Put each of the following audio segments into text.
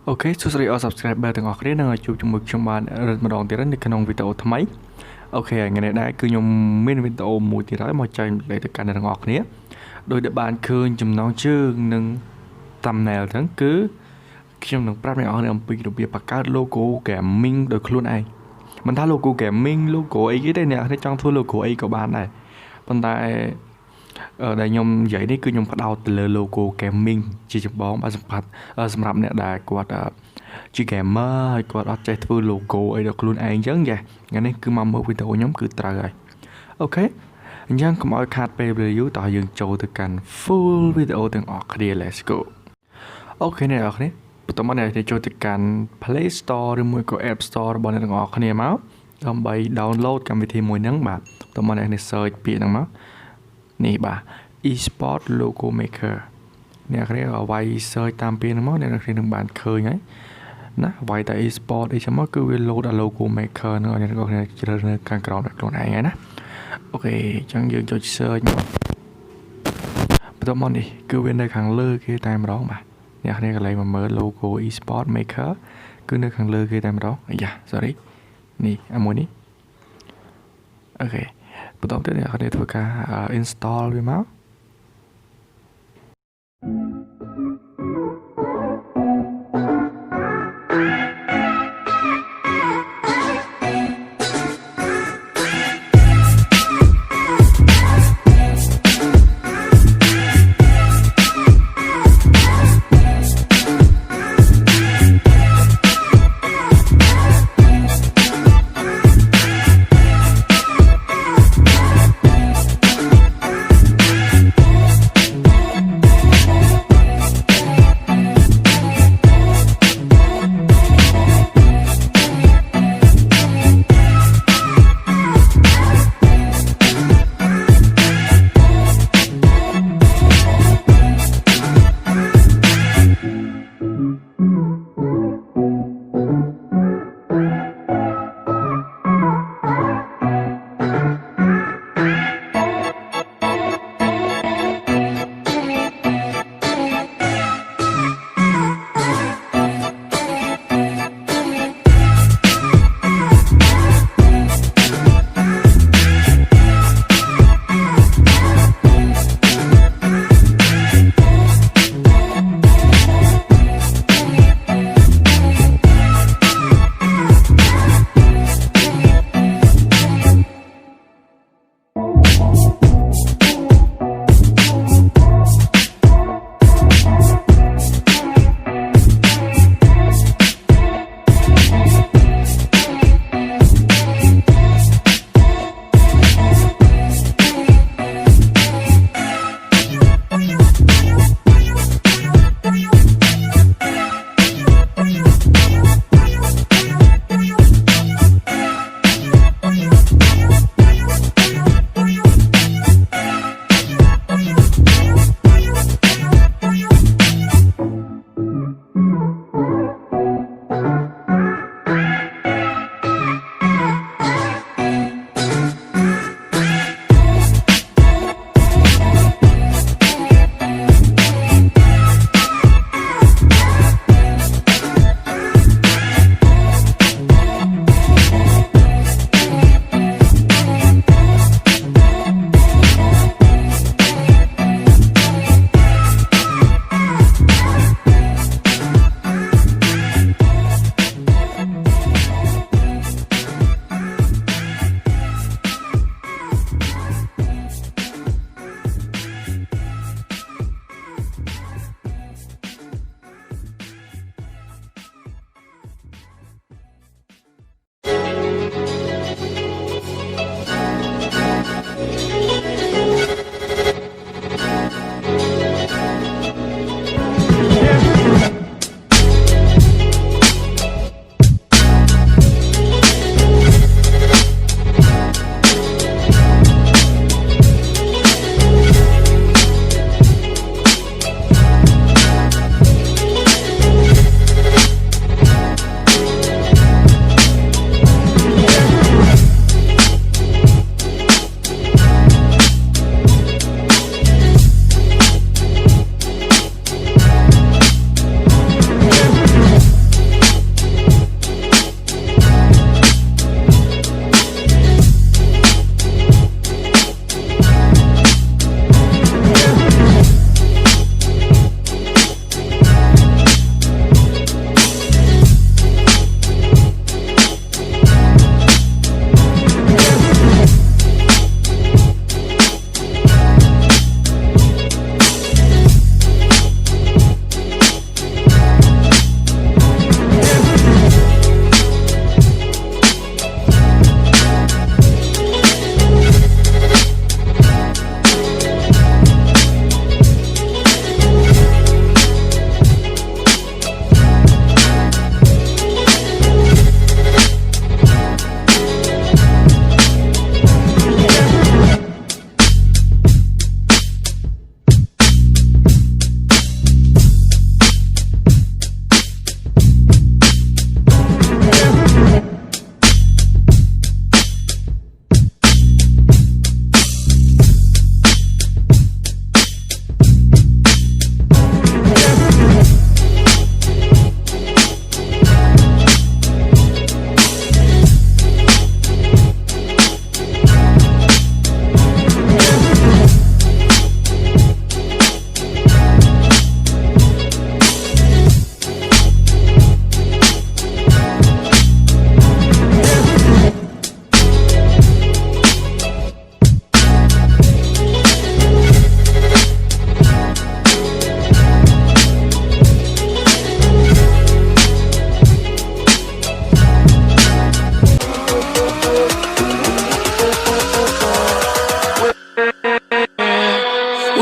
Ok, số series ở subscriber ទាំងអស់គ្នានឹងជួបជាមួយខ្ញុំបានម្ដងទៀតនៅក្នុងវីដេអូថ្មីអូខេថ្ងៃនេះដែរគឺខ្ញុំមានវីដេអូមួយទៀតហើយមកចែកម្លែកទៅកាន់អ្នកទាំងអស់គ្នាដោយដែលបានឃើញចំណងជើងនិង thumbnail ហ្នឹងគឺខ្ញុំនឹងប្រាប់អ្នកទាំងអស់គ្នាអំពីរបៀបបង្កើត logo gaming ដោយខ្លួនឯងមិនថា logo gaming logo អីគេទេអ្នកទាំងអស់គ្នាចង់ធ្វើ logo អីក៏បានដែរប៉ុន្តែដែលខ្ញុំនិយាយនេះគឺខ្ញុំផ្ដោតទៅលើ logo gaming ជាចម្បងបាទសម្រាប់អ្នកដែលគាត់ជា gamer ហើយគាត់អត់ចេះធ្វើ logo អីដល់ខ្លួនឯងអញ្ចឹងចាថ្ងៃនេះគឺមកមើលវីដេអូខ្ញុំគឺត្រូវហើយអូខេអញ្ចឹងកុំឲ្យខាតពេល review តោះយើងចូលទៅកាន់ full វីដេអូទាំងអស់គ្នា let's go អូខេអ្នកនរគ្នាបន្តមកអ្នកចូលទៅកាន់ Play Store ឬមួយក៏ App Store របស់អ្នកទាំងអស់គ្នាមកដើម្បី download កម្មវិធីមួយហ្នឹងបាទបន្តមកអ្នក search ពាក្យហ្នឹងមកនេះបាទ e-sport logo maker អ្នកគ្នាឲ្យវាយ search តាមពាក្យហ្នឹងមកអ្នកគ្នានឹងបានឃើញហើយណាវាយតែ e-sport អីចឹងមកគឺវា load ដល់ logo maker ហ្នឹងឲ្យអ្នកគ្នាជ្រើសរើសខាងក្រោមខ្លួនឯងហើយណាអូខេអញ្ចឹងយើងចុច search មកបន្តមកនេះគឺវានៅខាងលើគេតែម្ដងបាទអ្នកគ្នាកន្លែងមកមើល logo e-sport maker គឺនៅខាងលើគេតែម្ដងអាយ៉ា sorry នេះអាមួយនេះអូខេបន្តទៅអ្នកគ្នាធ្វើការ install វាមក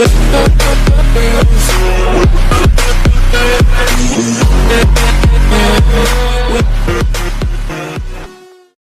We'll be right back.